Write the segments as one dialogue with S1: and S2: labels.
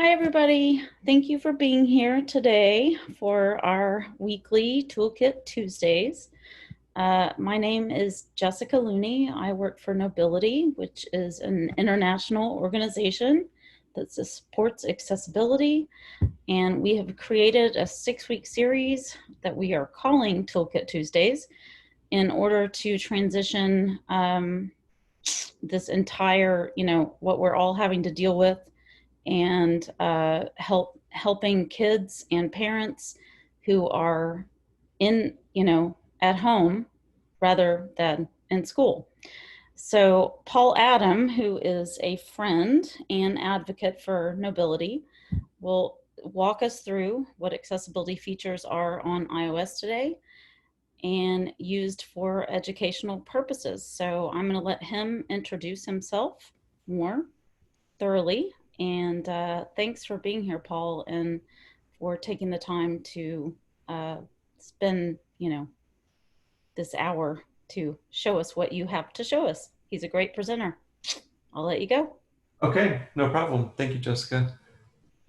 S1: Hi, everybody. Thank you for being here today for our weekly Toolkit Tuesdays. My name is Jessica Looney. I work for Knowbility, which is an international organization that supports accessibility. And we have created a 6-week series that we are calling Toolkit Tuesdays in order to transition this entire, what we're all having to deal with and helping kids and parents who are at home rather than in school. So Paul Adam, who is a friend and advocate for Knowbility, will walk us through what accessibility features are on iOS today and used for educational purposes. So I'm going to let him introduce himself more thoroughly. And thanks for being here, Paul, and for taking the time to spend, this hour to show us what you have to show us. He's a great presenter. I'll let you go.
S2: Okay, no problem. Thank you, Jessica.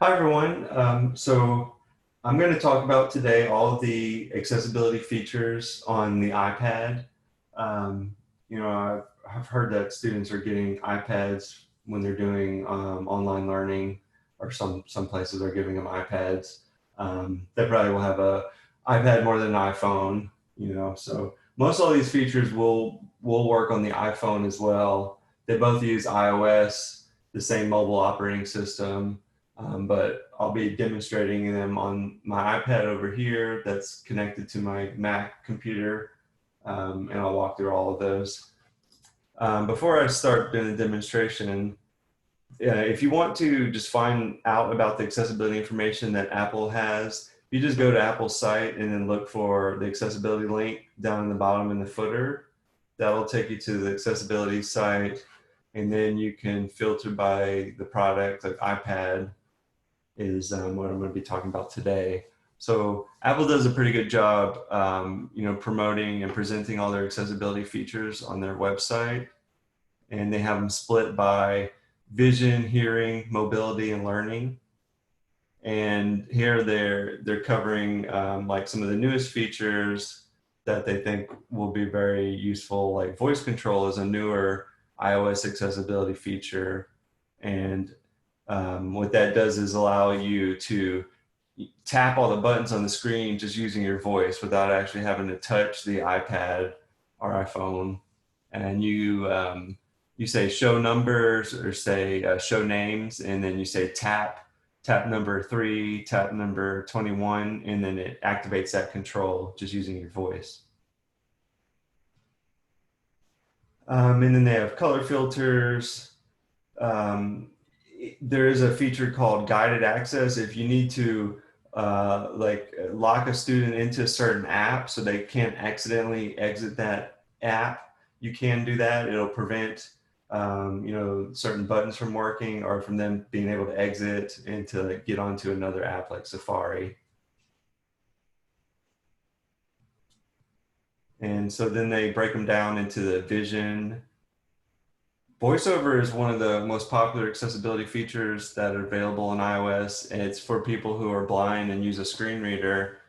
S2: Hi, everyone. So I'm going to talk about today all of the accessibility features on the iPad. I've heard that students are getting iPads when they're doing online learning, or some places are giving them iPads. They probably will have a iPad more than an iPhone, so most all these features will work on the iPhone as well. They both use iOS, the same mobile operating system, but I'll be demonstrating them on my iPad over here that's connected to my Mac computer, and I'll walk through all of those. Before I start doing the demonstration, if you want to just find out about the accessibility information that Apple has, you just go to Apple's site and then look for the accessibility link down in the bottom in the footer. That'll take you to the accessibility site, and then you can filter by the product. Like iPad is what I'm going to be talking about today. So Apple does a pretty good job, promoting and presenting all their accessibility features on their website, and they have them split by vision, hearing, mobility, and learning. And here they're covering like some of the newest features that they think will be very useful, like voice control is a newer iOS accessibility feature. And what that does is allow you to tap all the buttons on the screen just using your voice without actually having to touch the iPad or iPhone. And you say show numbers, or say show names, and then you say tap number 3, tap number 21, and then it activates that control just using your voice. And then they have color filters. There is a feature called guided access. If you need to lock a student into a certain app so they can't accidentally exit that app, you can do that. It'll prevent certain buttons from working, or from them being able to exit and to get onto another app like Safari. And so then they break them down into the vision. VoiceOver is one of the most popular accessibility features that are available in iOS, and it's for people who are blind and use a screen reader,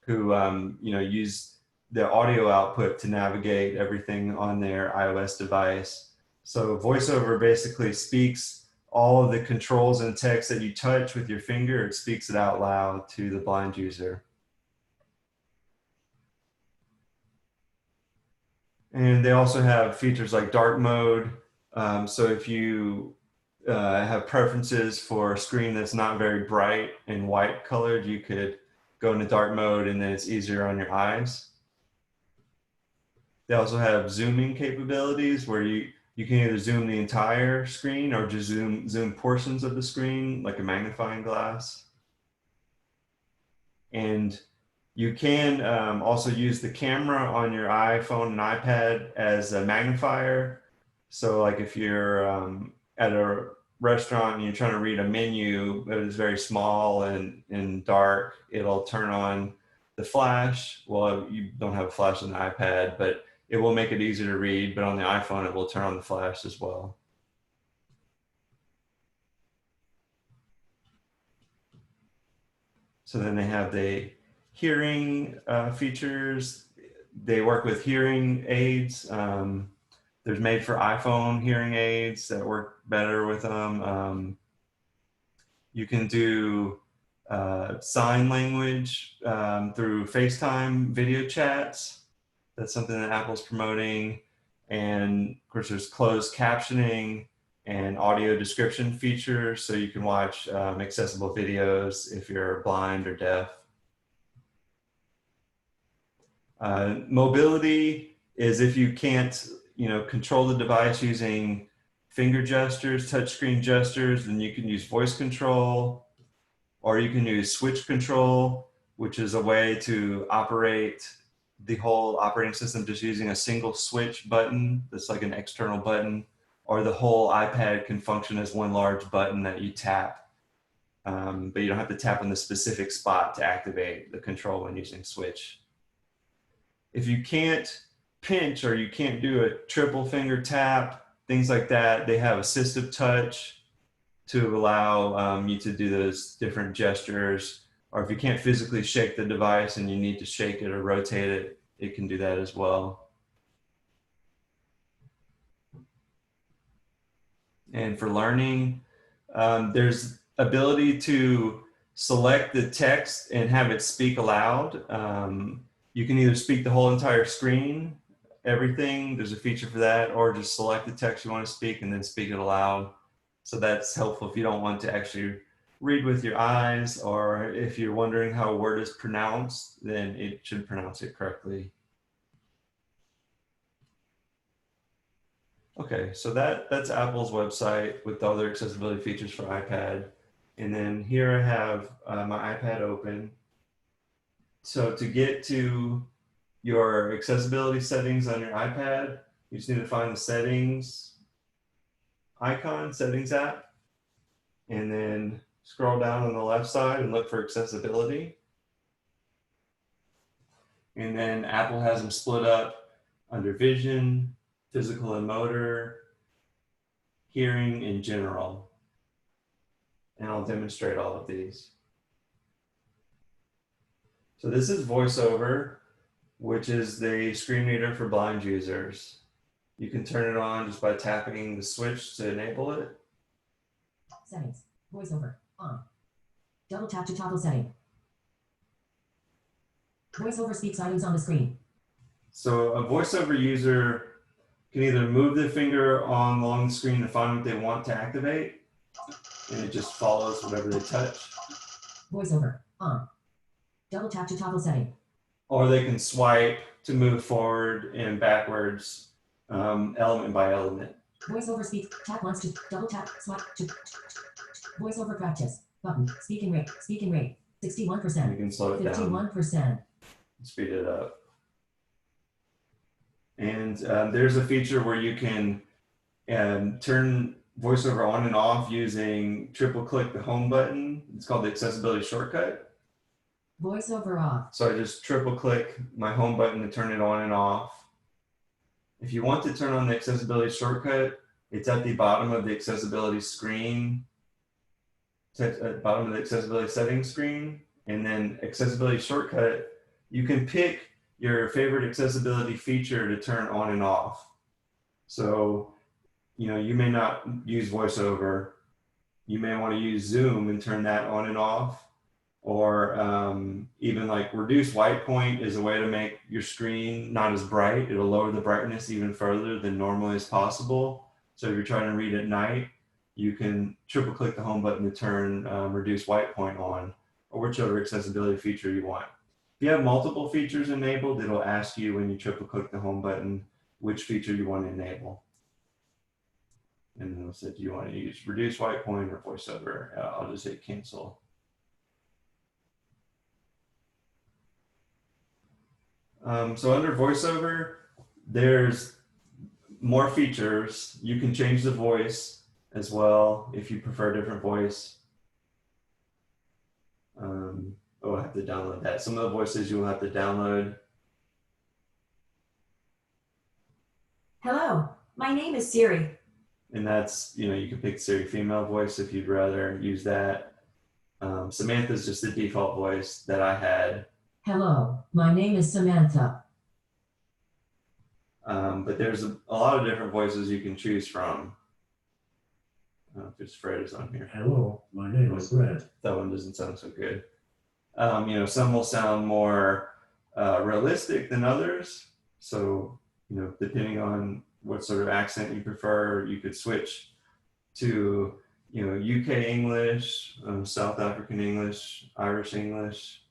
S2: who use the audio output to navigate everything on their iOS device. So VoiceOver basically speaks all of the controls and text that you touch with your finger. It speaks it out loud to the blind user. And they also have features like dark mode. So if you have preferences for a screen that's not very bright and white colored, you could go into dark mode, and then it's easier on your eyes. They also have zooming capabilities where you can either zoom the entire screen or just zoom portions of the screen, like a magnifying glass. And you can also use the camera on your iPhone and iPad as a magnifier. So like if you're at a restaurant and you're trying to read a menu that is very small and dark, it'll turn on the flash. Well, you don't have a flash on the iPad, but it will make it easier to read. But on the iPhone, it will turn on the flash as well. So then they have the hearing features. They work with hearing aids. There's made for iPhone hearing aids that work better with them. You can do sign language through FaceTime video chats. That's something that Apple's promoting. And of course, there's closed captioning and audio description features, so you can watch accessible videos if you're blind or deaf. Mobility is if you can't, control the device using finger gestures, touchscreen gestures, then you can use voice control, or you can use switch control, which is a way to operate the whole operating system just using a single switch button that's like an external button, or the whole iPad can function as one large button that you tap, but you don't have to tap on the specific spot to activate the control when using switch. If you can't pinch or you can't do a triple finger tap, things like that, they have assistive touch to allow you to do those different gestures. Or if you can't physically shake the device and you need to shake it or rotate it, it can do that as well. And for learning, there's ability to select the text and have it speak aloud. You can either speak the whole entire screen, everything, there's a feature for that, or just select the text you want to speak and then speak it aloud. So that's helpful if you don't want to actually read with your eyes, or if you're wondering how a word is pronounced, then it should pronounce it correctly. Okay, so that's Apple's website with all their accessibility features for iPad. And then here I have my iPad open. So to get to your accessibility settings on your iPad, you just need to find the settings icon, settings app, and then scroll down on the left side and look for accessibility. And then Apple has them split up under vision, physical and motor, hearing, and general. And I'll demonstrate all of these. So this is VoiceOver, which is the screen reader for blind users. You can turn it on just by tapping the switch to enable it.
S3: Settings, VoiceOver, on. Double tap to toggle setting. VoiceOver speaks items on the screen.
S2: So a VoiceOver user can either move the finger along the screen to find what they want to activate, and it just follows whatever they touch.
S3: VoiceOver, on. Double tap to toggle setting.
S2: Or they can swipe to move forward and backwards, element by element.
S3: VoiceOver speak, tap once to double tap, swipe to VoiceOver practice, button, speaking rate, 61%.
S2: You can slow it down,
S3: 51%.
S2: speed it up. And there's a feature where you can turn VoiceOver on and off using triple click the home button. It's called the accessibility shortcut.
S3: VoiceOver off.
S2: So I just triple click my home button to turn it on and off. If you want to turn on the accessibility shortcut, it's at the bottom of the accessibility screen, at the bottom of the accessibility settings screen. And then accessibility shortcut, you can pick your favorite accessibility feature to turn on and off. So, you may not use VoiceOver. You may want to use Zoom and turn that on and off. Or even like reduce white point is a way to make your screen not as bright. It'll lower the brightness even further than normally is possible. So if you're trying to read at night, you can triple click the home button to turn reduce white point on, or whichever accessibility feature you want. If you have multiple features enabled, it'll ask you when you triple click the home button which feature you want to enable. And then it'll say, do you want to use reduce white point or VoiceOver? I'll just hit cancel. So under VoiceOver, there's more features. You can change the voice as well if you prefer a different voice. I have to download that. Some of the voices you will have to download.
S3: Hello, my name is Siri.
S2: And that's, you can pick Siri female voice if you'd rather use that. Samantha is just the default voice that I had.
S3: Hello, my name is Samantha.
S2: But there's a lot of different voices you can choose from. I don't know if it's Fred is on here.
S4: Hello, my name is Fred.
S2: That one doesn't sound so good. You know, some will sound more realistic than others. So, you know, depending on what sort of accent you prefer, you could switch to, you know, UK English, South African English, Irish English.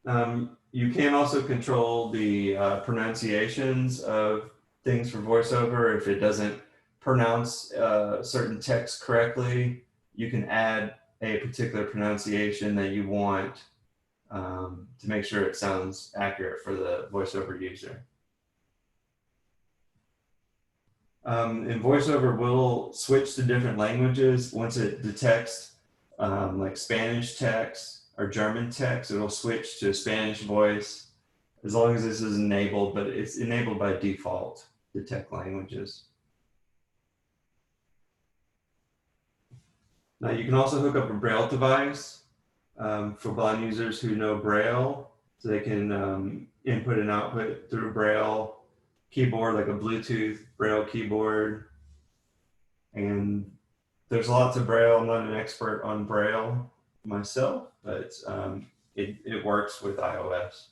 S2: You can also control the pronunciations of things for VoiceOver. If it doesn't pronounce certain text correctly, you can add a particular pronunciation that you want to make sure it sounds accurate for the VoiceOver user. And VoiceOver will switch to different languages once it detects like Spanish text or German text. It'll switch to Spanish voice as long as this is enabled, but it's enabled by default, detect languages. Now you can also hook up a braille device for blind users who know braille, so they can input and output through a braille keyboard, like a Bluetooth braille keyboard. And there's lots of braille. I'm not an expert on braille myself, but it works with iOS.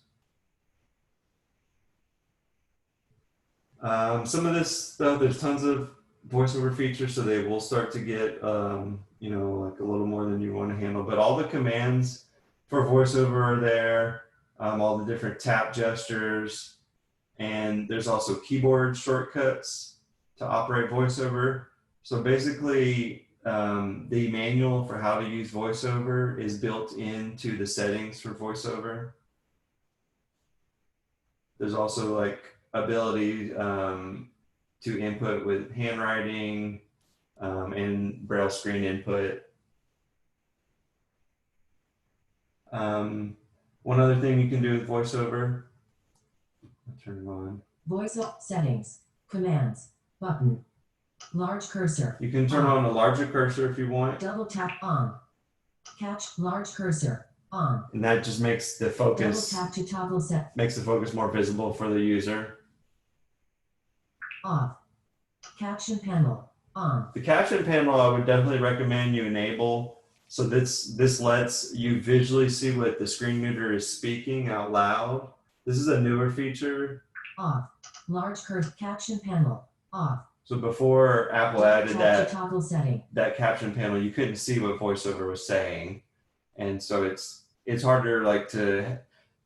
S2: Some of this, though, there's tons of VoiceOver features, so they will start to get, you know, like a little more than you want to handle. But all the commands for VoiceOver are there, all the different tap gestures, and there's also keyboard shortcuts to operate VoiceOver. So basically, the manual for how to use VoiceOver is built into the settings for VoiceOver. There's also like ability to input with handwriting and braille screen input. One other thing you can do with VoiceOver, I'll turn it on.
S3: Voice settings, commands, button, large cursor.
S2: You can turn on a larger cursor if you want.
S3: Double tap on. Catch large cursor on.
S2: And that just makes the focus,
S3: Double tap to toggle set.
S2: makes the focus more visible for the user.
S3: Off. Caption panel on.
S2: The caption panel, I would definitely recommend you enable. So this lets you visually see what the screen reader is speaking out loud. This is a newer feature.
S3: Off. Large cursor caption panel off.
S2: So before Apple added
S3: Toggle setting.
S2: that caption panel, you couldn't see what VoiceOver was saying. And so it's harder like to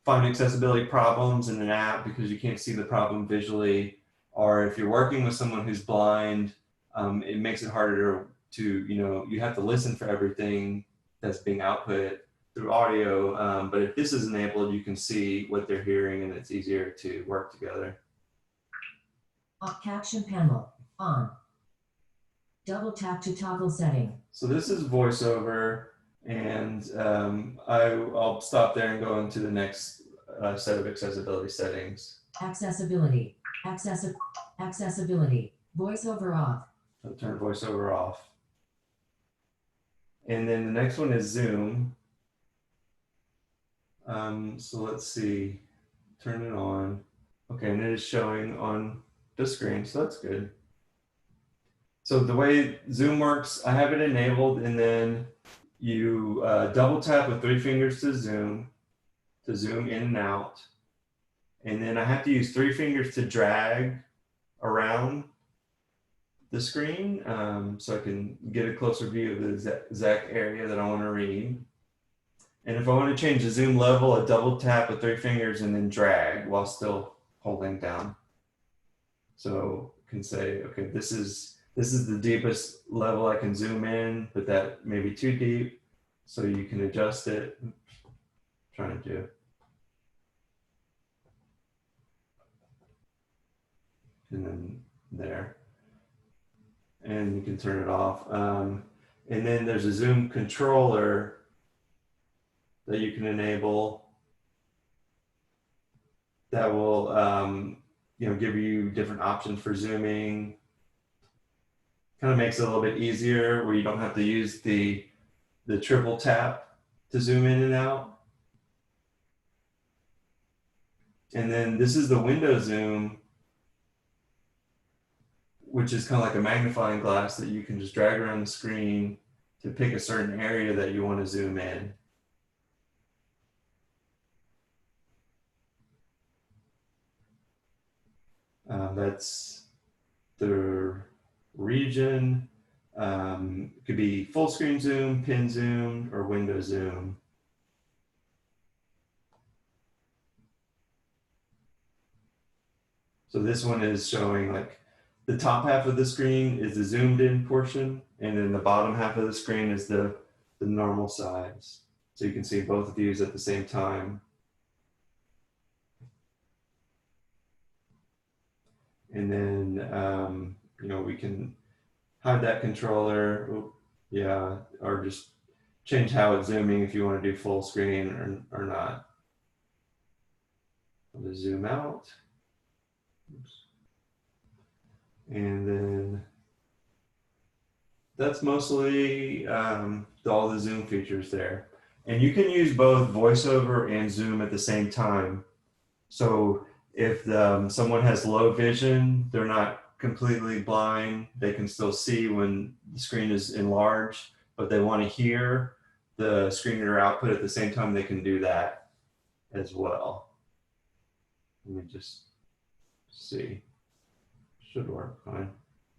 S2: find accessibility problems in an app because you can't see the problem visually. Or if you're working with someone who's blind, it makes it harder to, you know, you have to listen for everything that's being output through audio. But if this is enabled, you can see what they're hearing and it's easier to work together.
S3: Off caption panel on. Double tap to toggle setting.
S2: So this is VoiceOver, and I'll stop there and go into the next set of accessibility settings.
S3: Accessibility. Accessibility. VoiceOver off.
S2: I'll turn VoiceOver off. And then the next one is Zoom. So let's see, turn it on. Okay, and it is showing on the screen, so that's good. So the way Zoom works, I have it enabled, and then you double tap with 3 fingers to zoom in and out. And then I have to use 3 fingers to drag around the screen so I can get a closer view of the exact area that I want to read. And if I want to change the zoom level, I double tap with 3 fingers and then drag while still holding down. So I can say, okay, this is the deepest level I can zoom in, but that may be too deep. So you can adjust it. Oops, trying to do. And then there. And you can turn it off. And then there's a zoom controller that you can enable that will you know, give you different options for zooming. Kind of makes it a little bit easier where you don't have to use the triple tap to zoom in and out. And then this is the window zoom, which is kind of like a magnifying glass that you can just drag around the screen to pick a certain area that you want to zoom in. That's the region. It could be full screen zoom, pin zoom, or window zoom. So this one is showing like the top half of the screen is the zoomed in portion, and then the bottom half of the screen is the normal size. So you can see both views at the same time. And then, you know, we can hide that controller, or just change how it's zooming if you want to do full screen or not. I'll just zoom out. Oops. And then that's mostly all the zoom features there. And you can use both voiceover and zoom at the same time. So if someone has low vision, they're not completely blind, they can still see when the screen is enlarged, but they want to hear the screen reader output at the same time, they can do that as well. Let me just see. Should work fine.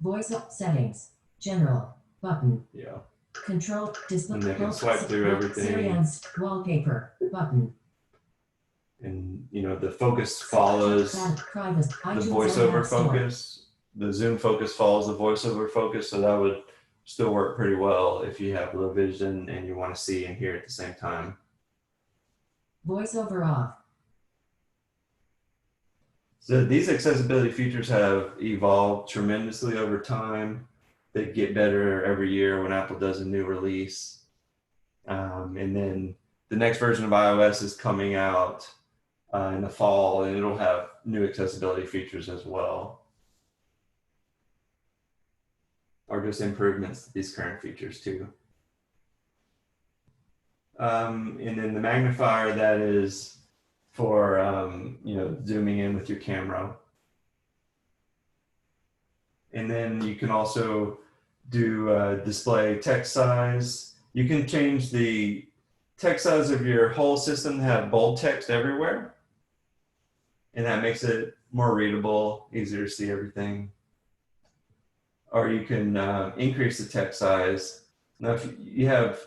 S3: Voice settings. General. Button.
S2: Yeah.
S3: Control. Display.
S2: And they can swipe through everything.
S3: Settings. Wallpaper. Button.
S2: And you know, the focus follows the voiceover focus. The zoom focus follows the voiceover focus, so that would still work pretty well if you have low vision and you want to see and hear at the same time.
S3: Voiceover off.
S2: So these accessibility features have evolved tremendously over time. They get better every year when Apple does a new release. And then the next version of iOS is coming out in the fall, and it'll have new accessibility features as well. Or just improvements to these current features too. And then the magnifier, that is for you know, zooming in with your camera. And then you can also do display text size. You can change the text size of your whole system to have bold text everywhere. And that makes it more readable, easier to see everything. Or you can increase the text size. Now, if you have,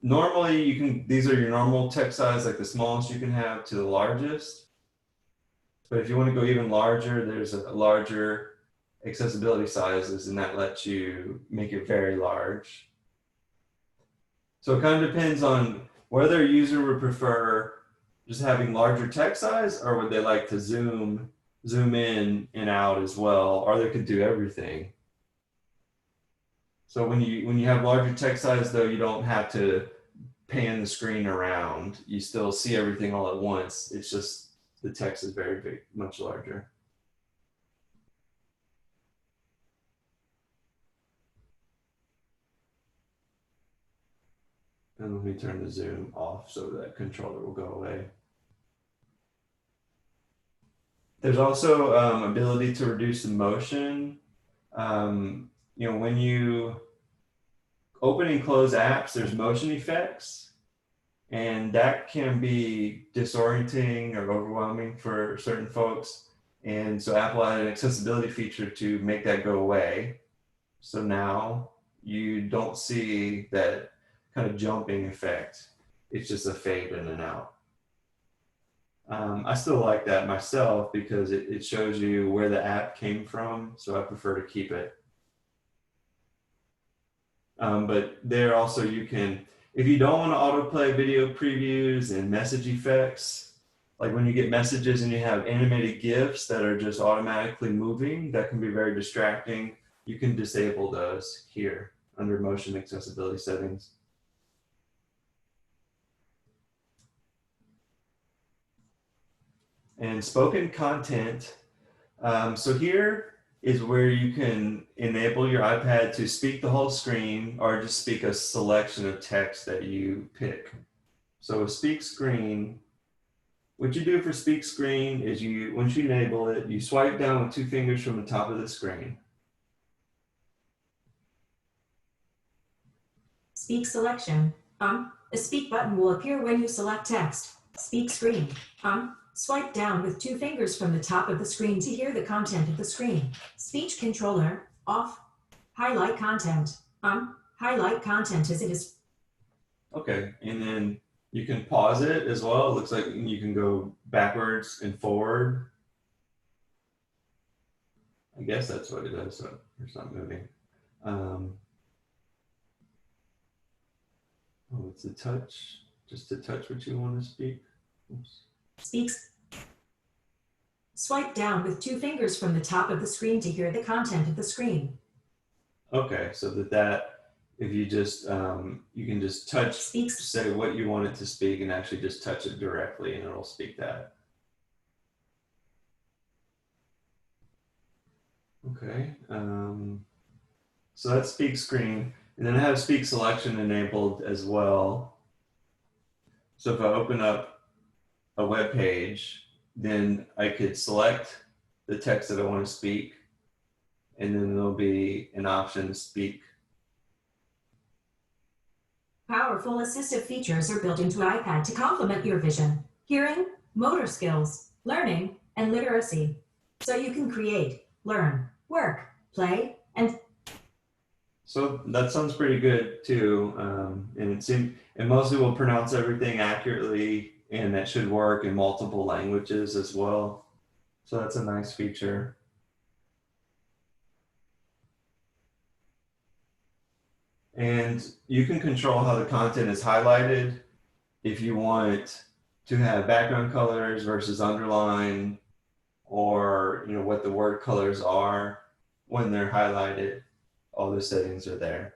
S2: normally you can, these are your normal text size, like the smallest you can have to the largest. But if you want to go even larger, there's a larger accessibility sizes, and that lets you make it very large. So it kind of depends on whether a user would prefer just having larger text size, or would they like to zoom in and out as well, or they could do everything. So when you have larger text size, though, you don't have to pan the screen around. You still see everything all at once. It's just the text is very big, much larger. And let me turn the zoom off so that controller will go away. There's also ability to reduce the motion. You know, when you open and close apps, there's motion effects, and that can be disorienting or overwhelming for certain folks. And so Apple added an accessibility feature to make that go away. So now you don't see that kind of jumping effect. It's just a fade in and out. I still like that myself because it shows you where the app came from, so I prefer to keep it. But there also you can, if you don't want to autoplay video previews and message effects, like when you get messages and you have animated GIFs that are just automatically moving, that can be very distracting. You can disable those here under motion accessibility settings. And spoken content. So here is where you can enable your iPad to speak the whole screen or just speak a selection of text that you pick. So speak screen, what you do for speak screen is once you enable it, you swipe down with 2 fingers from the top of the screen.
S3: Speak selection. A speak button will appear when you select text. Speak screen. Swipe down with 2 fingers from the top of the screen to hear the content of the screen. Speech controller, off. Highlight content. Highlight content as it is.
S2: Okay, and then you can pause it as well. It looks like you can go backwards and forward. I guess that's what it does, so it's not moving. Oh, it's a touch, just to touch what you want to speak. Oops.
S3: Speaks. Swipe down with 2 fingers from the top of the screen to hear the content of the screen.
S2: Okay, so if you just, you can just touch,
S3: Speaks.
S2: say what you want it to speak and actually just touch it directly and it'll speak that. Okay, so that's speak screen. And then I have speak selection enabled as well. So if I open up a web page, then I could select the text that I want to speak, and then there'll be an option to speak.
S3: Powerful assistive features are built into iPad to complement your vision, hearing, motor skills, learning, and literacy. So you can create, learn, work, play, and
S2: So that sounds pretty good too, and mostly will pronounce everything accurately, and that should work in multiple languages as well. So that's a nice feature. And you can control how the content is highlighted if you want to have background colors versus underline, or what the word colors are when they're highlighted. All the settings are there.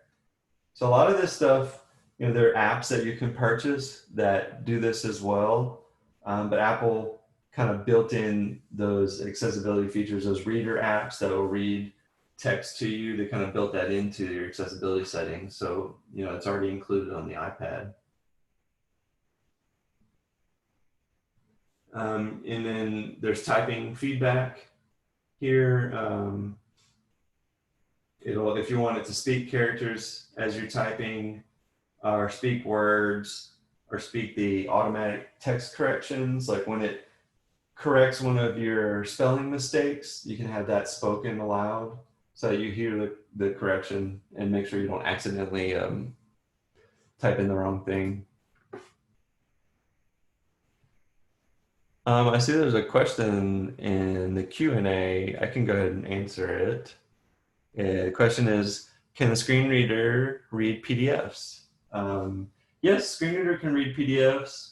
S2: So a lot of this stuff, there are apps that you can purchase that do this as well. But Apple kind of built in those accessibility features, those reader apps that will read text to you. They kind of built that into your accessibility settings. So, it's already included on the iPad. And then there's typing feedback here. If you want it to speak characters as you're typing, or speak words, or speak the automatic text corrections, like when it corrects one of your spelling mistakes, you can have that spoken aloud so you hear the correction and make sure you don't accidentally type in the wrong thing. I see there's a question in the Q&A. I can go ahead and answer it. The question is, can the screen reader read PDFs? Yes, screen reader can read PDFs.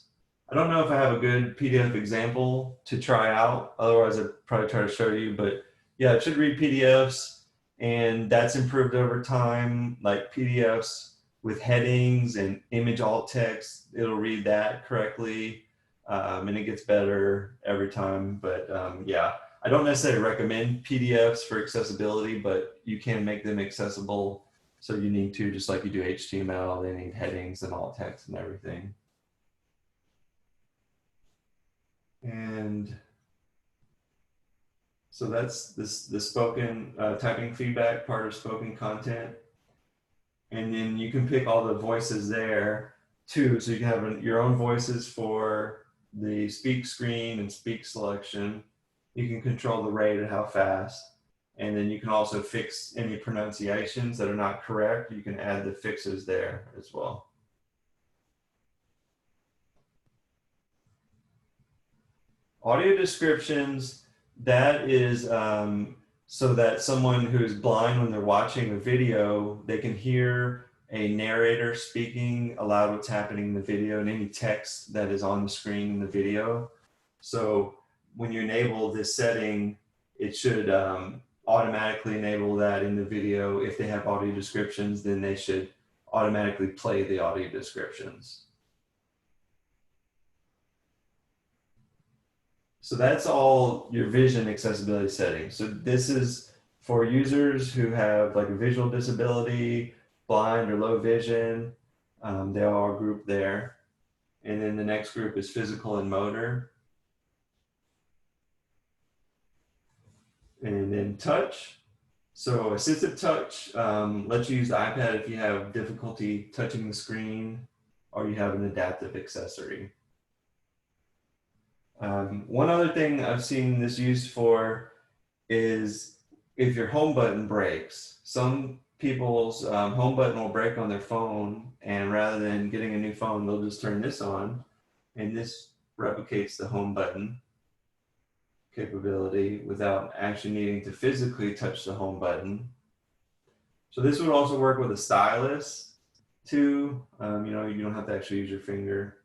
S2: I don't know if I have a good PDF example to try out. Otherwise, I'd probably try to show you. But yeah, it should read PDFs, and that's improved over time. Like PDFs with headings and image alt text, it'll read that correctly, and it gets better every time. But yeah. I don't necessarily recommend PDFs for accessibility, but you can make them accessible. So you need to, just like you do HTML, they need headings and alt text and everything. And so that's the spoken typing feedback part of spoken content. And then you can pick all the voices there too. So you can have your own voices for the speak screen and speak selection. You can control the rate and how fast. And then you can also fix any pronunciations that are not correct. You can add the fixes there as well. Audio descriptions, that is so that someone who's blind, when they're watching a video, they can hear a narrator speaking aloud what's happening in the video and any text that is on the screen in the video. So when you enable this setting, it should automatically enable that in the video. If they have audio descriptions, then they should automatically play the audio descriptions. So that's all your vision accessibility settings. So this is For users who have like a visual disability, blind or low vision, they all are grouped there. And then the next group is physical and motor. And then touch. So assistive touch lets you use the iPad if you have difficulty touching the screen or you have an adaptive accessory. One other thing I've seen this used for is if your home button breaks. Some people's home button will break on their phone, and rather than getting a new phone, they'll just turn this on, and this replicates the home button capability without actually needing to physically touch the home button. So this would also work with a stylus too. You know, you don't have to actually use your finger.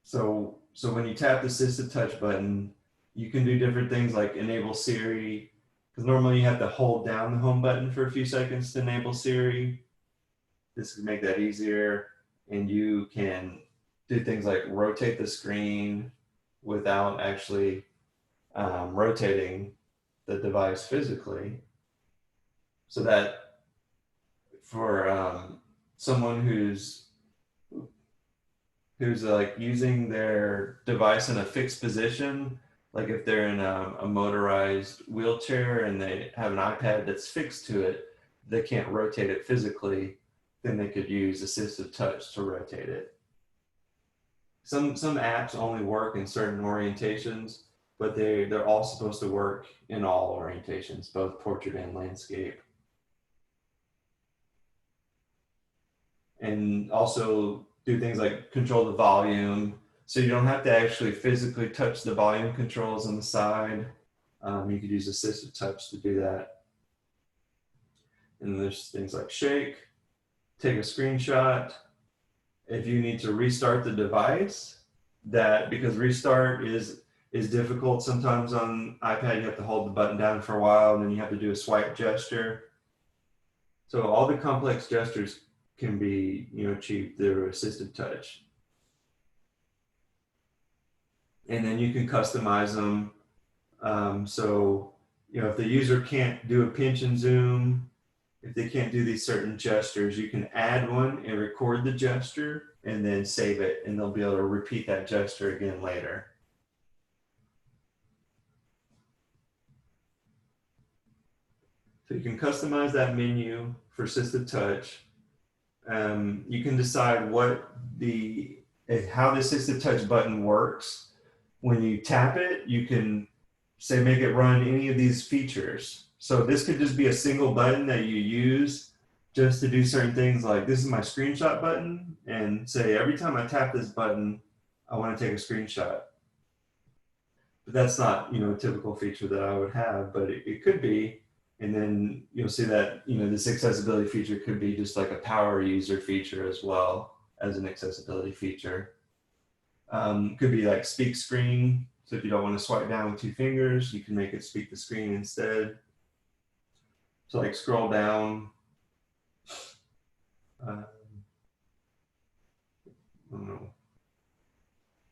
S2: So when you tap the assistive touch button, you can do different things like enable Siri, because normally you have to hold down the home button for a few seconds to enable Siri. This can make that easier, and you can do things like rotate the screen without actually rotating the device physically. So that for someone who's like using their device in a fixed position, like if they're in a motorized wheelchair and they have an iPad that's fixed to it, they can't rotate it physically, then they could use assistive touch to rotate it. Some apps only work in certain orientations, but they're all supposed to work in all orientations, both portrait and landscape. And also do things like control the volume, so you don't have to actually physically touch the volume controls on the side. You could use assistive touch to do that. And there's things like shake, take a screenshot. If you need to restart the device, because restart is difficult sometimes on iPad, you have to hold the button down for a while and then you have to do a swipe gesture. So all the complex gestures can be achieved through assistive touch. And then you can customize them. So if the user can't do a pinch and zoom, if they can't do these certain gestures, you can add one and record the gesture and then save it, and they'll be able to repeat that gesture again later. So you can customize that menu for assistive touch. You can decide how the assistive touch button works. When you tap it, you can say make it run any of these features. So this could just be a single button that you use just to do certain things, like this is my screenshot button, and say every time I tap this button, I want to take a screenshot. But that's not a typical feature that I would have, but it could be. And then you'll see that this accessibility feature could be just like a power user feature as well as an accessibility feature. Could be like speak screen. So if you don't want to swipe down with 2 fingers, you can make it speak the screen instead. So like scroll down. I don't know.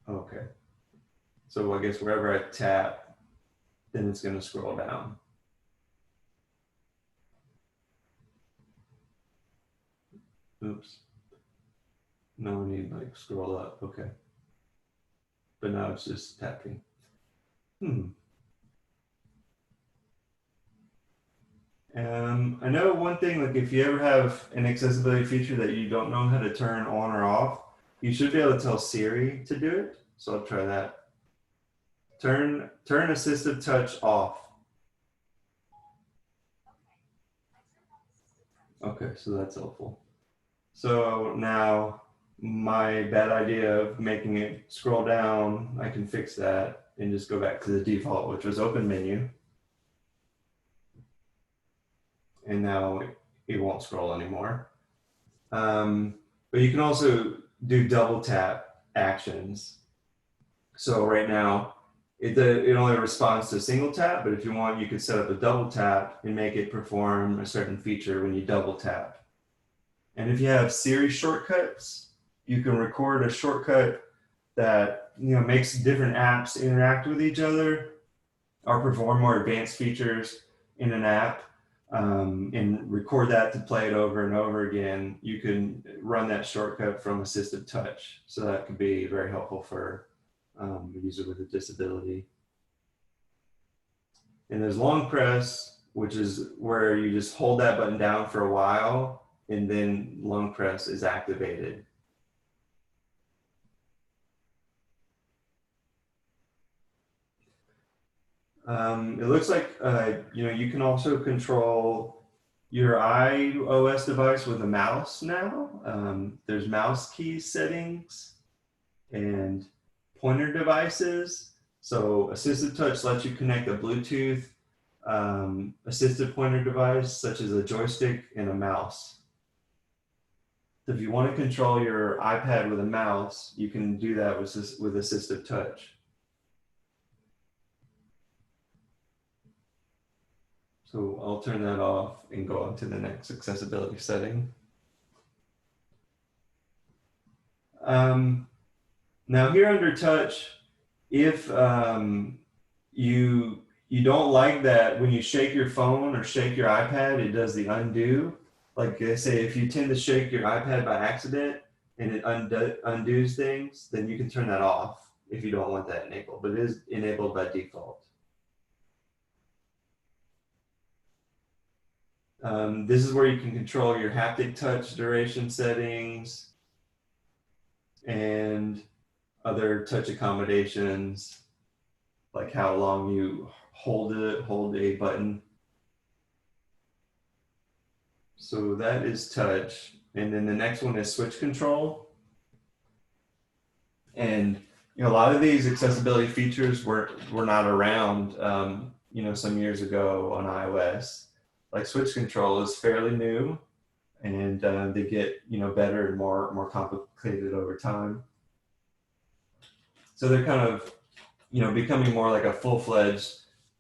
S2: Okay. So I guess wherever I tap, then it's going to scroll down. Oops. No, I need like scroll up. Okay. But now it's just tapping. I know one thing, like if you ever have an accessibility feature that you don't know how to turn on or off, you should be able to tell Siri to do it. So I'll try that. Turn assistive touch off. Okay, so that's helpful. So now my bad idea of making it scroll down, I can fix that and just go back to the default, which was open menu. And now it won't scroll anymore. But you can also do double tap actions. So right now, it only responds to a single tap, but if you want, you could set up a double tap and make it perform a certain feature when you double tap. And if you have Siri shortcuts, you can record a shortcut that makes different apps interact with each other. or perform more advanced features in an app, and record that to play it over and over again, you can run that shortcut from assistive touch. So that could be very helpful for a user with a disability. And there's long press, which is where you just hold that button down for a while, and then long press is activated. It looks like you can also control your iOS device with a mouse now. There's mouse key settings and pointer devices. So assistive touch lets you connect a Bluetooth assistive pointer device, such as a joystick and a mouse. So if you want to control your iPad with a mouse, you can do that with assistive touch. So I'll turn that off and go on to the next accessibility setting. Now here under touch, if you don't like that when you shake your phone or shake your iPad, it does the undo. Like I say, if you tend to shake your iPad by accident and it undoes things, then you can turn that off if you don't want that enabled, but it is enabled by default. This is where you can control your haptic touch duration settings and other touch accommodations, like how long you hold a button. So that is touch. And then the next one is switch control. And a lot of these accessibility features were not around some years ago on iOS. Like switch control is fairly new, and they get better and more complicated over time. So they're kind of becoming more like a full-fledged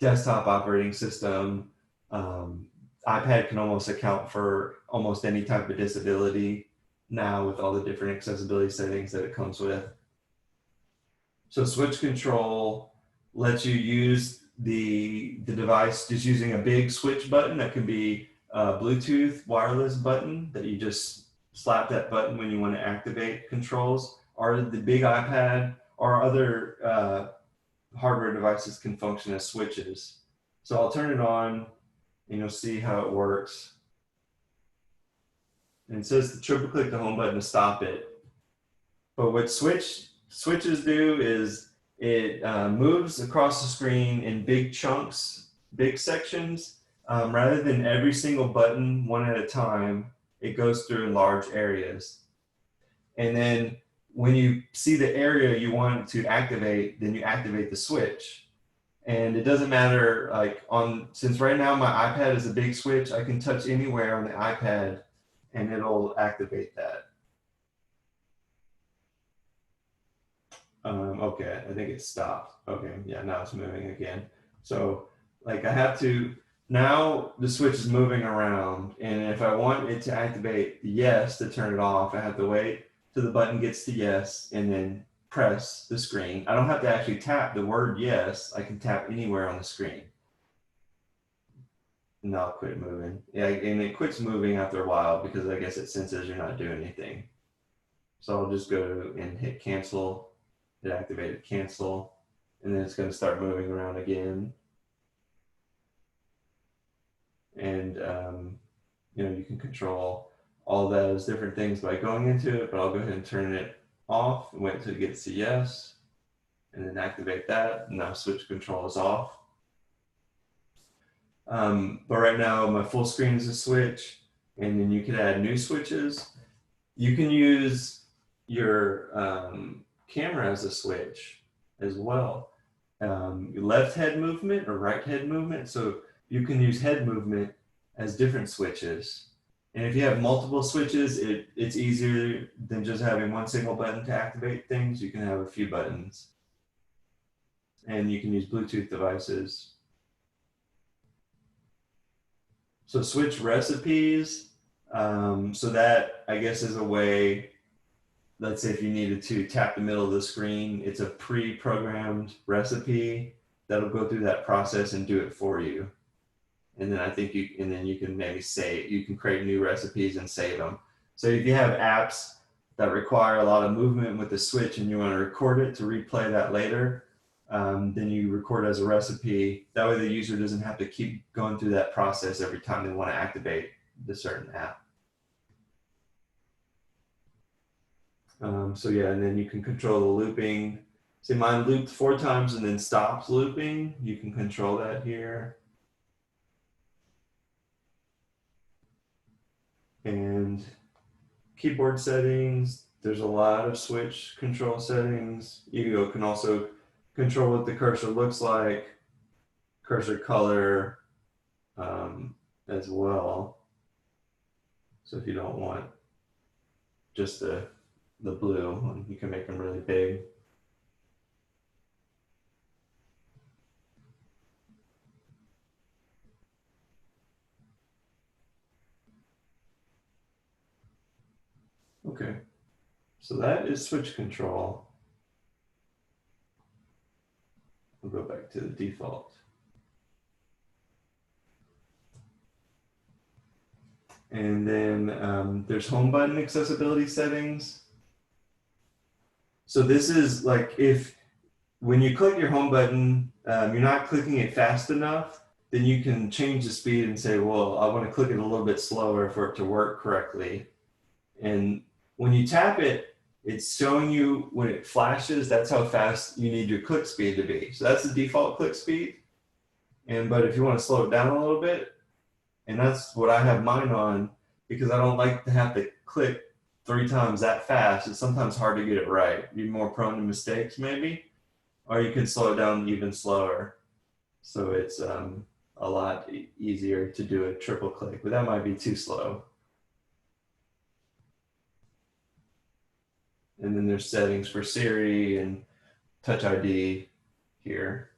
S2: desktop operating system. iPad can almost account for almost any type of disability now with all the different accessibility settings that it comes with. So switch control lets you use the device just using a big switch button that can be a Bluetooth wireless button that you just slap that button when you want to activate controls, or the big iPad or other hardware devices can function as switches. So I'll turn it on and you'll see how it works. And it says to triple click the home button to stop it. But what switches do is it moves across the screen in big chunks, big sections. Rather than every single button one at a time, it goes through in large areas. And then when you see the area you want to activate, then you activate the switch. And it doesn't matter, since right now my iPad is a big switch, I can touch anywhere on the iPad and it'll activate that. Okay, I think it stopped. Okay, yeah, now it's moving again. So I have to, now the switch is moving around, and if I want it to activate yes to turn it off, I have to wait till the button gets to yes and then press the screen. I don't have to actually tap the word yes, I can tap anywhere on the screen. And now I'll quit moving. Yeah, and it quits moving after a while because I guess it senses you're not doing anything. So I'll just go and hit cancel. It activated cancel, and then it's going to start moving around again. And you can control all those different things by going into it, but I'll go ahead and turn it off and wait until it gets to yes, and then activate that. And now switch control is off. But right now my full screen is a switch, and then you can add new switches. You can use your camera as a switch as well. Left head movement or right head movement. So you can use head movement as different switches. And if you have multiple switches, it's easier than just having one single button to activate things. You can have a few buttons. And you can use Bluetooth devices. So switch recipes. So that, I guess, is a way, let's say if you needed to tap the middle of the screen, it's a pre-programmed recipe. that'll go through that process and do it for you. And then I think you can maybe you can create new recipes and save them. So if you have apps that require a lot of movement with the switch and you want to record it to replay that later, then you record as a recipe. That way the user doesn't have to keep going through that process every time they want to activate the certain app. So yeah, and then you can control the looping. See, mine looped 4 times and then stops looping. You can control that here. And keyboard settings, there's a lot of switch control settings. You can also control what the cursor looks like, cursor color as well. So if you don't want just the blue, you can make them really big. Okay, so that is switch control. We'll go back to the default. And then there's home button accessibility settings. So this is like when you click your home button, you're not clicking it fast enough, then you can change the speed and say, well, I want to click it a little bit slower for it to work correctly. And when you tap it, it's showing you when it flashes, that's how fast you need your click speed to be. So that's the default click speed. But if you want to slow it down a little bit, and that's what I have mine on, because I don't like to have to click 3 times that fast. It's sometimes hard to get it right. You're more prone to mistakes maybe, or you can slow it down even slower. So it's a lot easier to do a triple click, but that might be too slow. And then there's settings for Siri and Touch ID here.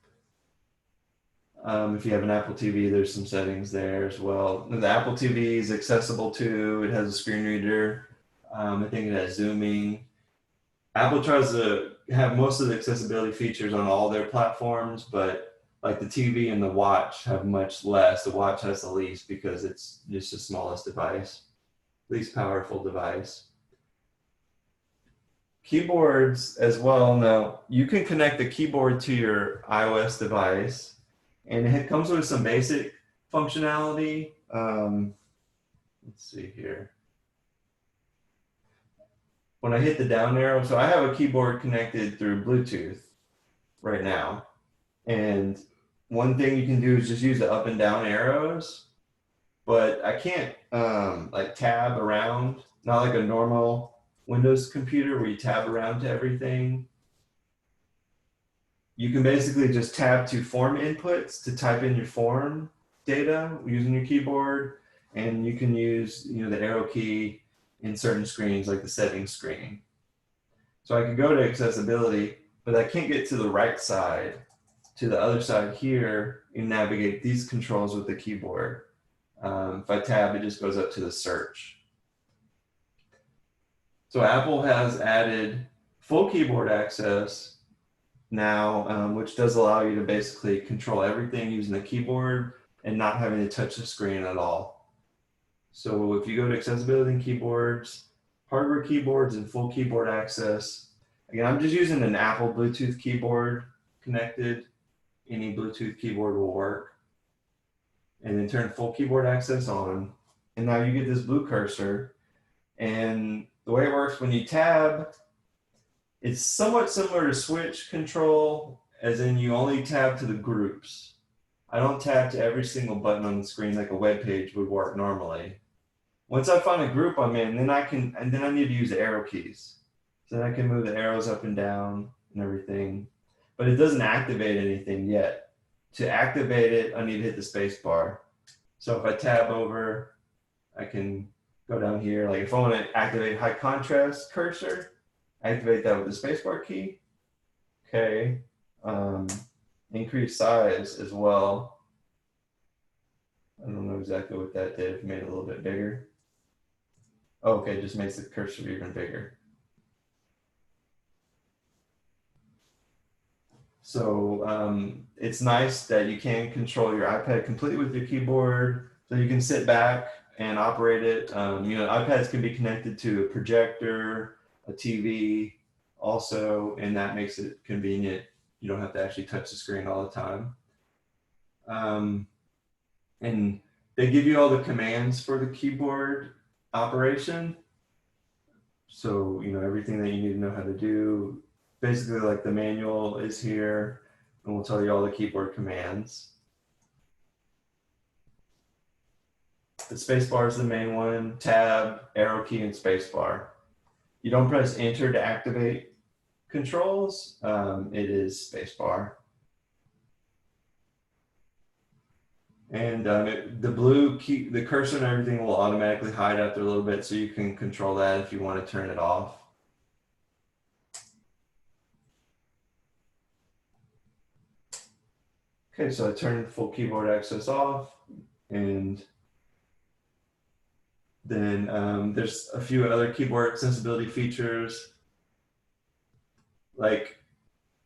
S2: If you have an Apple TV, there's some settings there as well. The Apple TV is accessible too. It has a screen reader. I think it has zooming. Apple tries to have most of the accessibility features on all their platforms, but like the TV and the watch have much less. The watch has the least because it's just the smallest device, least powerful device. Keyboards as well. Now you can connect the keyboard to your iOS device, and it comes with some basic functionality. Let's see here. When I hit the down arrow, so I have a keyboard connected through Bluetooth right now. And one thing you can do is just use the up and down arrows, but I can't like tab around, not like a normal Windows computer where you tab around to everything. You can basically just tab to form inputs to type in your form data using your keyboard, and you can use the arrow key in certain screens like the settings screen. So I can go to accessibility, but I can't get to the right side. To the other side here, you navigate these controls with the keyboard. If I tab, it just goes up to the search. So Apple has added full keyboard access now, which does allow you to basically control everything using the keyboard and not having to touch the screen at all. So if you go to accessibility and keyboards, hardware keyboards and full keyboard access, again, I'm just using an Apple Bluetooth keyboard connected. Any Bluetooth keyboard will work. And then turn full keyboard access on. And now you get this blue cursor. And the way it works when you tab, it's somewhat similar to switch control, as in you only tab to the groups. I don't tab to every single button on the screen like a web page would work normally. Once I find a group I'm in, then I need to use the arrow keys. So then I can move the arrows up and down and everything. But it doesn't activate anything yet. To activate it, I need to hit the space bar. So if I tab over, I can go down here. Like if I want to activate high contrast cursor, activate that with the space bar key. Okay. Increase size as well. I don't know exactly what that did. If it made it a little bit bigger. Oh, okay, it just makes the cursor even bigger. So it's nice that you can control your iPad completely with your keyboard, so you can sit back and operate it. You know, iPads can be connected to a projector, a TV also, and that makes it convenient. You don't have to actually touch the screen all the time. And they give you all the commands for the keyboard operation. So, you know, everything that you need to know how to do. Basically, like the manual is here, and we'll tell you all the keyboard commands. The spacebar is the main one, tab, arrow key, and spacebar. You don't press enter to activate controls. It is spacebar. And the blue key, the cursor and everything will automatically hide after a little bit, so you can control that if you want to turn it off. Okay, so I turned full keyboard access off, and then there's a few other keyboard accessibility features, like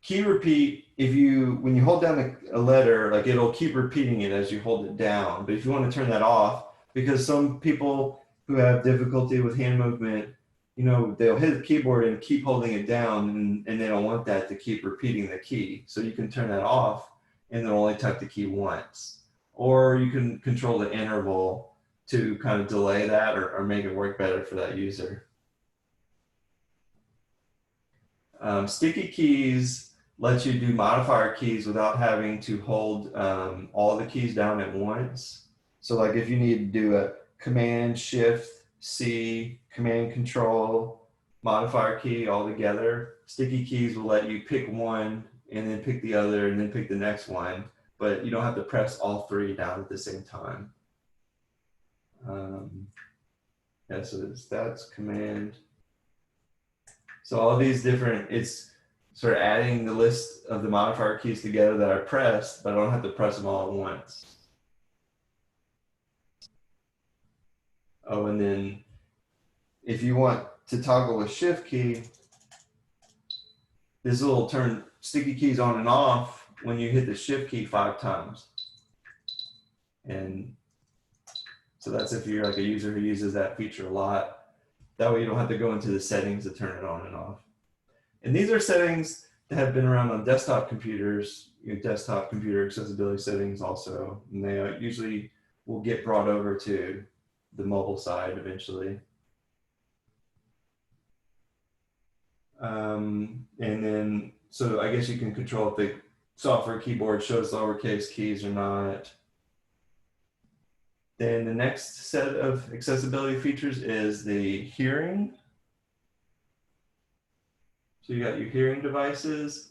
S2: key repeat. When you hold down a letter, like it'll keep repeating it as you hold it down. But if you want to turn that off, because some people who have difficulty with hand movement, you know, they'll hit the keyboard and keep holding it down, and they don't want that to keep repeating the key. So you can turn that off, and they'll only type the key once. Or you can control the interval to kind of delay that or make it work better for that user. Sticky keys lets you do modifier keys without having to hold all the keys down at once. So like if you need to do a Command Shift C, Command Control, modifier key all together, sticky keys will let you pick one and then pick the other and then pick the next one, but you don't have to press all three down at the same time. Yeah, so that's Command. So all these different, it's sort of adding the list of the modifier keys together that I pressed, but I don't have to press them all at once. Oh, and then if you want to toggle the Shift key, this will turn sticky keys on and off when you hit the Shift key 5 times. And so that's if you're like a user who uses that feature a lot. That way you don't have to go into the settings to turn it on and off. And these are settings that have been around on desktop computers, desktop computer accessibility settings also. And they usually will get brought over to the mobile side eventually. And then, so I guess you can control if the software keyboard shows lowercase keys or not. Then the next set of accessibility features is the hearing. So you got your hearing devices.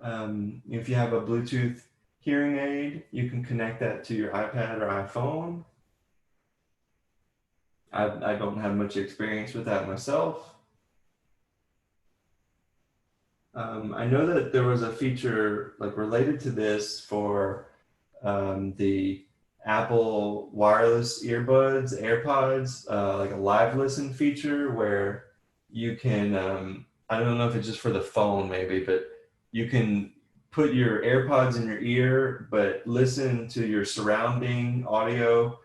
S2: If you have a Bluetooth hearing aid, you can connect that to your iPad or iPhone. I don't have much experience with that myself. I know that there was a feature like related to this for the Apple wireless earbuds, AirPods, like a live listen feature where you can, I don't know if it's just for the phone maybe, but you can put your AirPods in your ear, but listen to your surrounding audio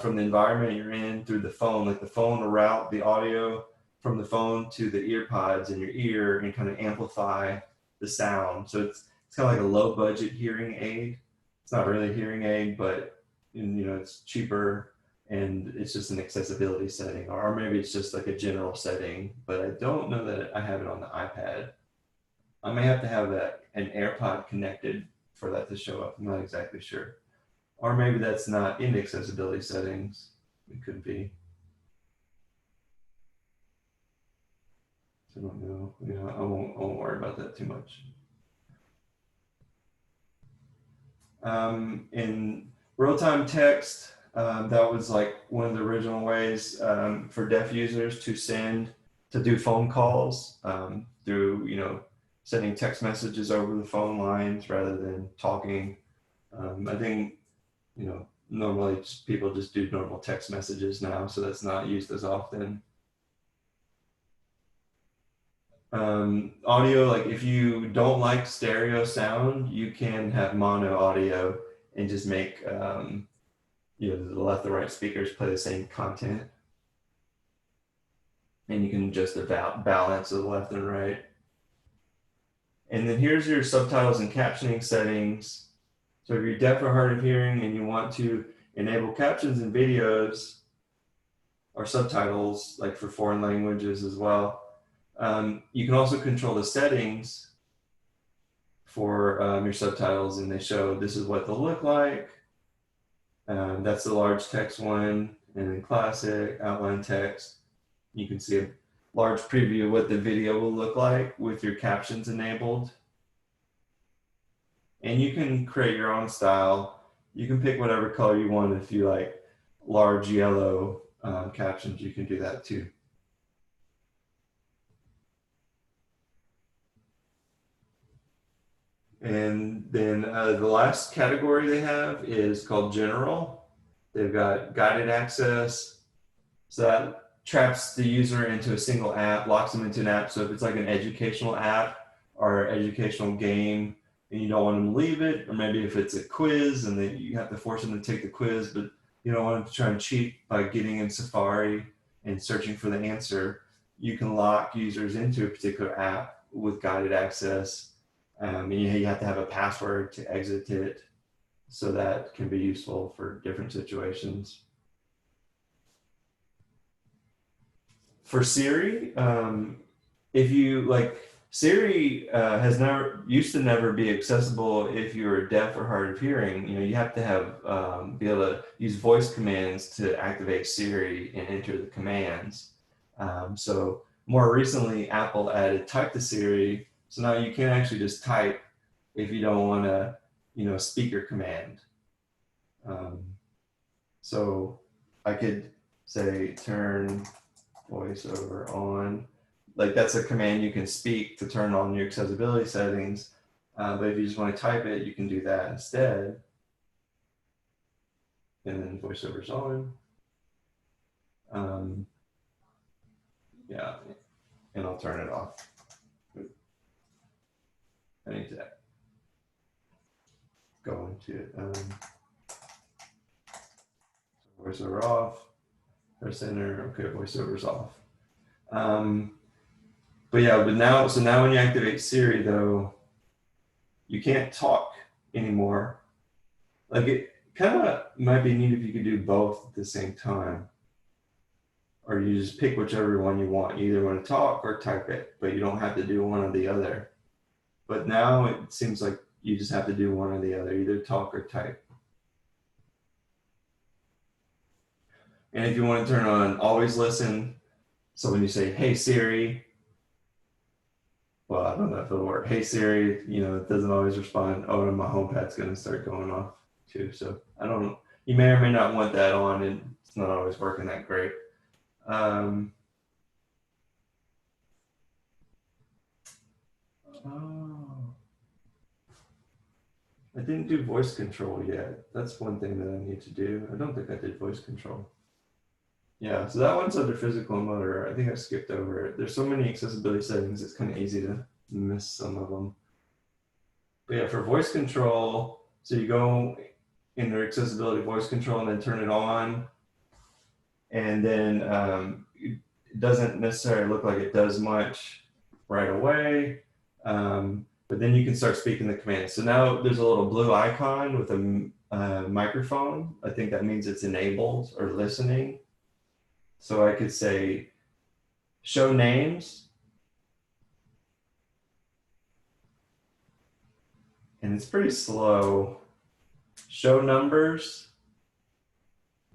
S2: from the environment you're in through the phone. Like the phone will route the audio from the phone to the earpods in your ear and kind of amplify the sound. So it's kind of like a low budget hearing aid. It's not really a hearing aid, but it's cheaper and it's just an accessibility setting, or maybe it's just like a general setting, but I don't know that I have it on the iPad. I may have to have an AirPod connected for that to show up. I'm not exactly sure. Or maybe that's not in accessibility settings. It could be. I don't know. I won't worry about that too much. In real-time text, that was like one of the original ways for deaf users to do phone calls through, sending text messages over the phone lines rather than talking. I think, normally people just do normal text messages now, so that's not used as often. Audio, like if you don't like stereo sound, you can have mono audio and just make the left and right speakers play the same content. And you can just about balance the left and right. And then here's your subtitles and captioning settings. So if you're deaf or hard of hearing and you want to enable captions and videos or subtitles, like for foreign languages as well, you can also control the settings for your subtitles, and they show this is what they'll look like. That's the large text one, and then classic, outline text. You can see a large preview of what the video will look like with your captions enabled. And you can create your own style. You can pick whatever color you want. If you like large yellow captions, you can do that too. And then the last category they have is called general. They've got guided access. So that traps the user into a single app, locks them into an app. So if it's like an educational app or educational game and you don't want them to leave it, or maybe if it's a quiz and then you have to force them to take the quiz, but you don't want them to try and cheat by getting in Safari and searching for the answer, you can lock users into a particular app with guided access. And you have to have a password to exit it. So that can be useful for different situations. For Siri, if you like, Siri used to never be accessible if you were deaf or hard of hearing. You have to have be able to use voice commands to activate Siri and enter the commands. So more recently, Apple added type to Siri. So now you can actually just type if you don't want to, speaker command. So I could say turn voiceover on. Like that's a command you can speak to turn on your accessibility settings. But if you just want to type it, you can do that instead. And then voiceover's on. Yeah, and I'll turn it off. I need to go into voiceover off, press enter, okay, voiceover's off. But now when you activate Siri though, you can't talk anymore. Like it kind of might be neat if you could do both at the same time. Or you just pick whichever one you want. You either want to talk or type it, but you don't have to do one or the other. But now it seems like you just have to do one or the other, either talk or type. And if you want to turn on always listen, so when you say, hey Siri, well, I don't know if it'll work. Hey Siri, it doesn't always respond. Oh, and my home pad's going to start going off too. So I don't know. You may or may not want that on, and it's not always working that great. I didn't do voice control yet. That's one thing that I need to do. I don't think I did voice control. Yeah, so that one's under physical and motor. I think I skipped over it. There's so many accessibility settings, it's kind of easy to miss some of them. But yeah, for voice control, so you go into accessibility voice control and then turn it on. And then it doesn't necessarily look like it does much right away. But then you can start speaking the command. So now there's a little blue icon with a microphone. I think that means it's enabled or listening. So I could say, show names. And it's pretty slow. Show numbers.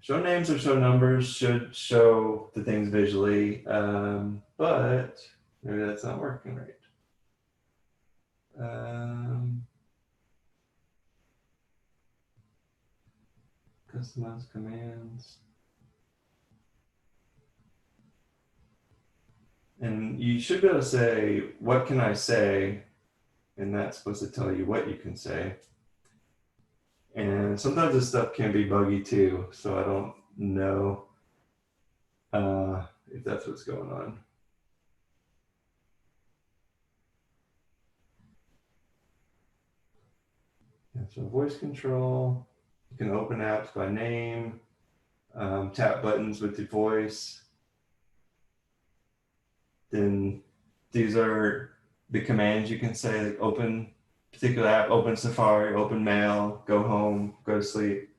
S2: Show names or show numbers should show the things visually, but maybe that's not working right. Customize commands. And you should be able to say, what can I say? And that's supposed to tell you what you can say. And sometimes this stuff can be buggy too, so I don't know if that's what's going on. So voice control, you can open apps by name, tap buttons with the voice. Then these are the commands you can say, like open particular app, open Safari, open Mail, go home, go to sleep.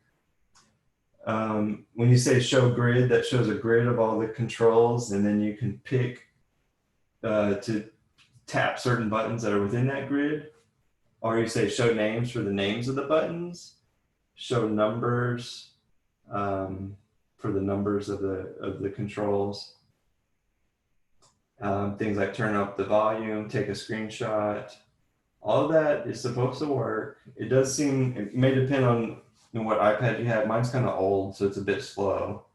S2: When you say show grid, that shows a grid of all the controls, and then you can pick to tap certain buttons that are within that grid. Or you say show names for the names of the buttons, show numbers for the numbers of the controls. Things like turn up the volume, take a screenshot. All of that is supposed to work. It does seem, it may depend on what iPad you have. Mine's kind of old, so it's a bit slow.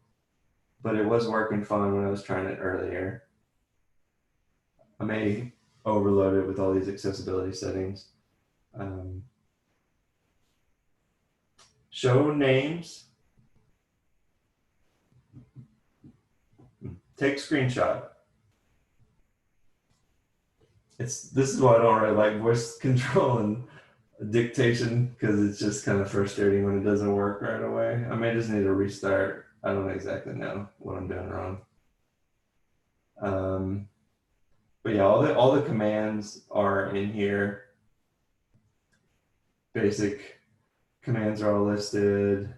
S2: But it was working fine when I was trying it earlier. I may overload it with all these accessibility settings. Show names. Take screenshot. This is why I don't really like voice control and dictation, because it's just kind of frustrating when it doesn't work right away. I may just need to restart. I don't exactly know what I'm doing wrong. But yeah, all the commands are in here. Basic commands are all listed.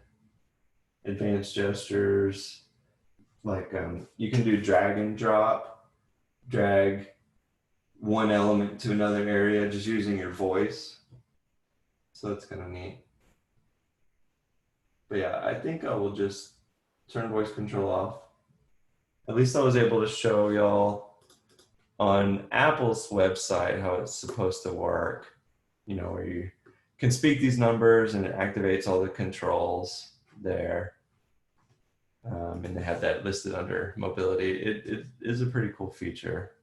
S2: Advanced gestures, like you can do drag and drop, drag one element to another area just using your voice. So that's kind of neat. But yeah, I think I will just turn voice control off. At least I was able to show y'all on Apple's website how it's supposed to work, where you can speak these numbers and it activates all the controls there. And they have that listed under mobility. It is a pretty cool feature.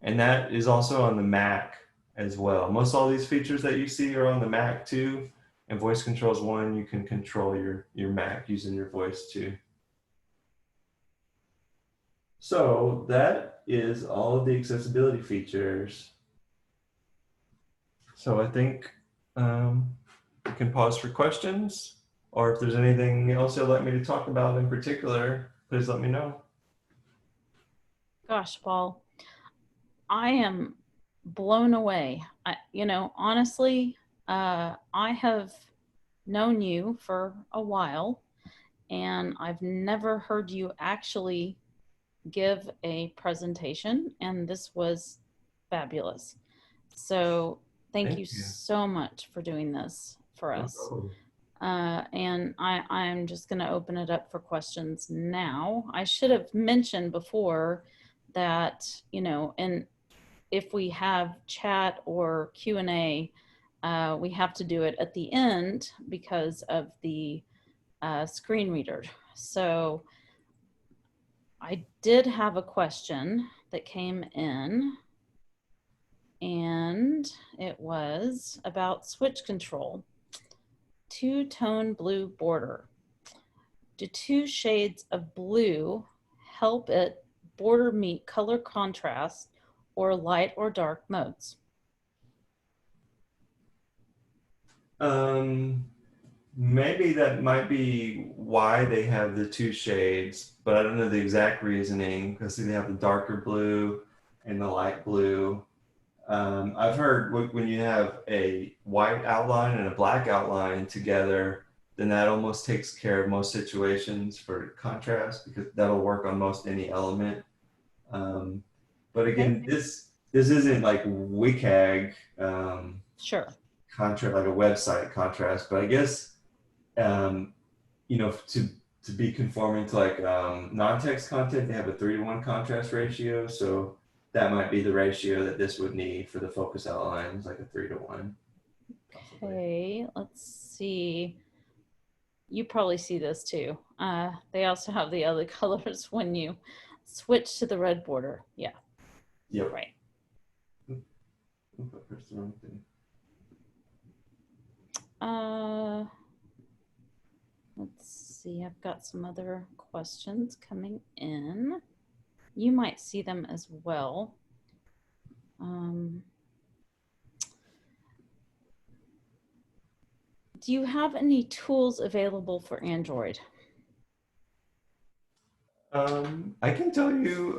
S2: And that is also on the Mac as well. Most all these features that you see are on the Mac too. And voice control is one. You can control your Mac using your voice too. So that is all of the accessibility features. So I think we can pause for questions, or if there's anything else you'd like me to talk about in particular, please let me know.
S1: Gosh, Paul, I am blown away. Honestly, I have known you for a while, and I've never heard you actually give a presentation, and this was fabulous. So thank you so much for doing this for us. And I'm just going to open it up for questions now. I should have mentioned before that, and if we have chat or Q&A, we have to do it at the end because of the screen reader. So I did have a question that came in, and it was about switch control. Two-tone blue border. Do two shades of blue help it border meet color contrast or light or dark modes?
S2: Maybe that might be why they have the two shades, but I don't know the exact reasoning, because they have the darker blue and the light blue. I've heard when you have a white outline and a black outline together, then that almost takes care of most situations for contrast, because that'll work on most any element. But again, this isn't like WCAG
S1: Sure.
S2: contrast, like a website contrast, but I guess to be conforming to like non-text content, they have a 3:1 contrast ratio, so that might be the ratio that this would need for the focus outlines, like a 3:1.
S1: Okay, let's see. You probably see this too. They also have the other colors when you switch to the red border. Yeah.
S2: Yep.
S1: Right.
S2: That's the wrong thing.
S1: Let's see. I've got some other questions coming in. You might see them as well. Do you have any tools available for Android?
S2: I can tell you,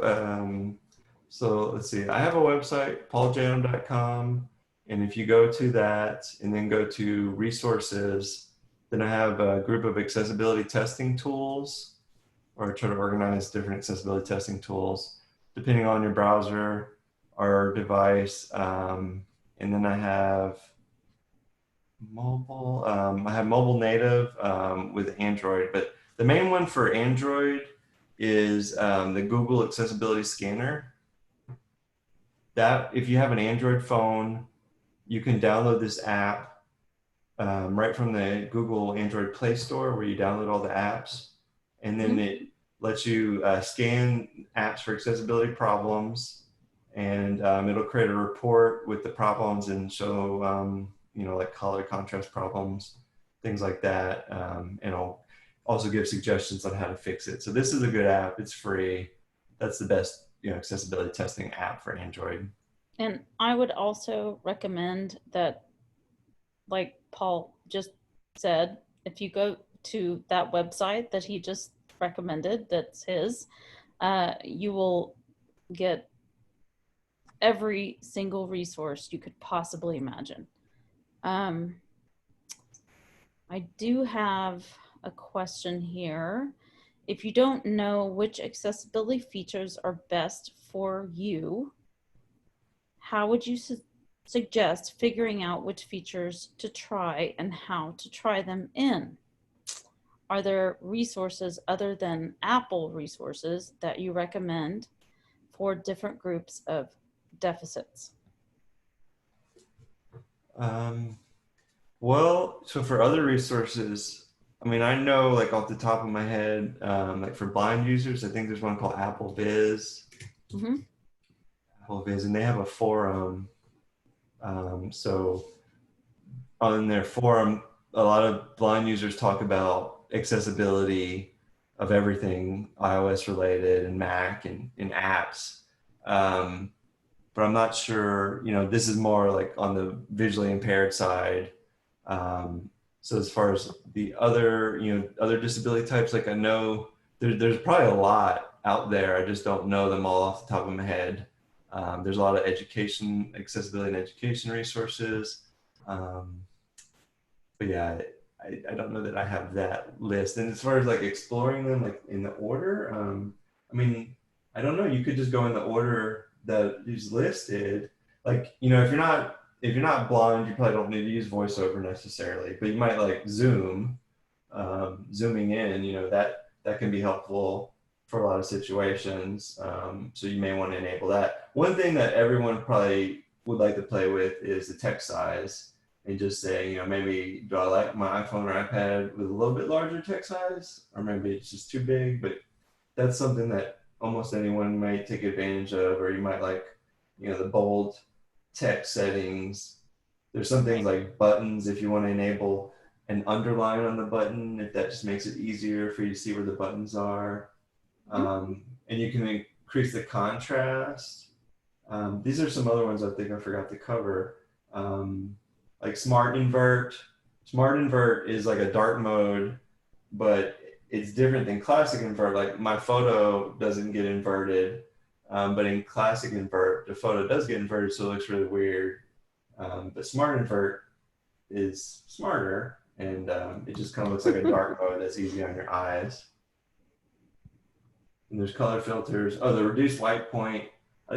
S2: so let's see, I have a website, pauljanum.com, and if you go to that and then go to resources, then I have a group of accessibility testing tools, or I try to organize different accessibility testing tools, depending on your browser or device. And then I have mobile native with Android, but the main one for Android is the Google Accessibility Scanner. That if you have an Android phone, you can download this app right from the Google Android Play Store, where you download all the apps, and then it lets you scan apps for accessibility problems, and it'll create a report with the problems and show like color contrast problems, things like that, and it'll also give suggestions on how to fix it. So this is a good app. It's free. That's the best accessibility testing app for Android.
S1: And I would also recommend that, like Paul just said, if you go to that website that he just recommended, that's his, you will get every single resource you could possibly imagine. I do have a question here. If you don't know which accessibility features are best for you, how would you suggest figuring out which features to try and how to try them in? Are there resources other than Apple resources that you recommend for different groups of deficits?
S2: Well, so for other resources, I mean, I know like off the top of my head, like for blind users, I think there's one called Apple Viz. Apple Viz, and they have a forum. So on their forum, a lot of blind users talk about accessibility of everything iOS related and Mac and apps. But I'm not sure, this is more like on the visually impaired side. So as far as the other, other disability types, like I know there's probably a lot out there. I just don't know them all off the top of my head. There's a lot of accessibility and education resources. But yeah, I don't know that I have that list. And as far as like exploring them like in the order, I mean, I don't know. You could just go in the order that is listed. Like, if you're not blind, you probably don't need to use voiceover necessarily, but you might like zooming in, that can be helpful for a lot of situations. So you may want to enable that. One thing that everyone probably would like to play with is the text size, and just say, maybe do I like my iPhone or iPad with a little bit larger text size, or maybe it's just too big. But that's something that almost anyone might take advantage of, or you might like, the bold text settings. There's some things like buttons, if you want to enable an underline on the button, if that just makes it easier for you to see where the buttons are. And you can increase the contrast. These are some other ones I think I forgot to cover. Like Smart Invert. Smart Invert is like a dark mode, but it's different than Classic Invert. Like my photo doesn't get inverted, but in Classic Invert, the photo does get inverted, so it looks really weird. But Smart Invert is smarter, and it just kind of looks like a dark mode that's easy on your eyes. And there's color filters. Oh, the reduced white point.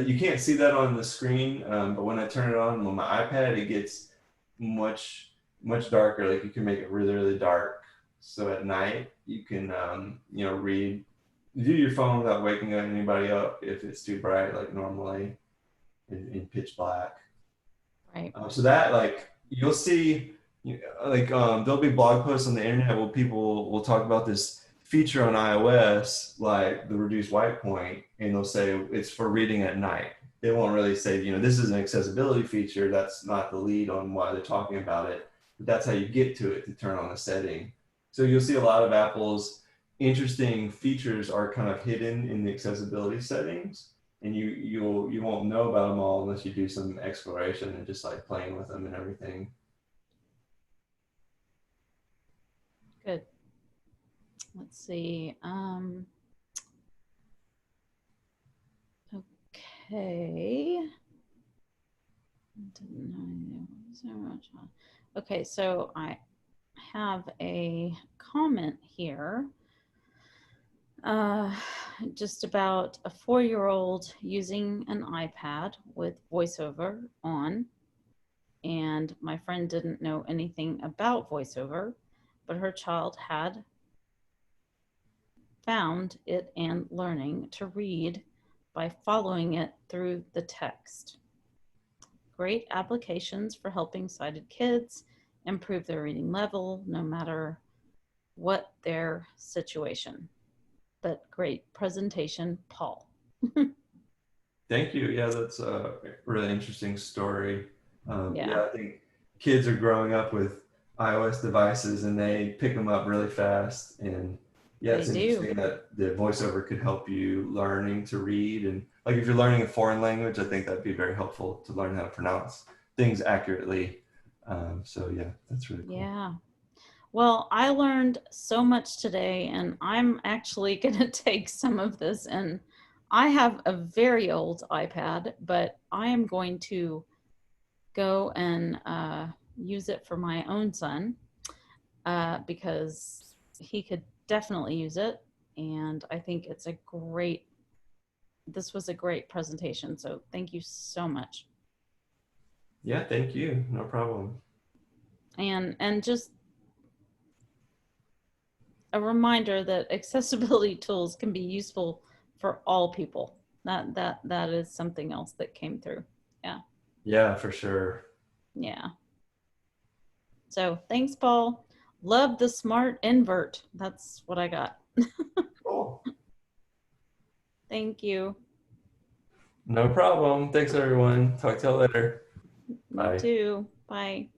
S2: You can't see that on the screen, but when I turn it on my iPad, it gets much darker. Like you can make it really, really dark. So at night you can read, do your phone without waking anybody up if it's too bright, like normally in pitch black.
S1: Right.
S2: So that, like, you'll see, there'll be blog posts on the internet where people will talk about this feature on iOS, like the reduced white point, and they'll say it's for reading at night. They won't really say, this is an accessibility feature. That's not the lead on why they're talking about it, but that's how you get to it, to turn on a setting. So you'll see a lot of Apple's interesting features are kind of hidden in the accessibility settings, and you won't know about them all unless you do some exploration and just like playing with them and everything.
S1: Good. Let's see. Okay. Okay, so I have a comment here just about a 4-year-old using an iPad with voiceover on. And my friend didn't know anything about voiceover, but her child had found it and learning to read by following it through the text. Great applications for helping sighted kids improve their reading level no matter what their situation. But great presentation, Paul.
S2: Thank you. Yeah, that's a really interesting story.
S1: Yeah.
S2: Yeah, I think kids are growing up with iOS devices and they pick them up really fast. And yeah, it's interesting that the voiceover could help you learning to read. And like if you're learning a foreign language, I think that'd be very helpful to learn how to pronounce things accurately. So yeah, that's really cool.
S1: Yeah. Well, I learned so much today, and I'm actually going to take some of this. And I have a very old iPad, but I am going to go and use it for my own son because he could definitely use it. And I think it's this was a great presentation. So thank you so much.
S2: Yeah, thank you. No problem.
S1: And just a reminder that accessibility tools can be useful for all people. That is something else that came through. Yeah.
S2: Yeah, for sure.
S1: Yeah. So thanks, Paul. Love the smart invert. That's what I got.
S2: Cool.
S1: Thank you.
S2: No problem. Thanks, everyone. Talk to you later.
S1: Me
S2: Bye.
S1: too. Bye.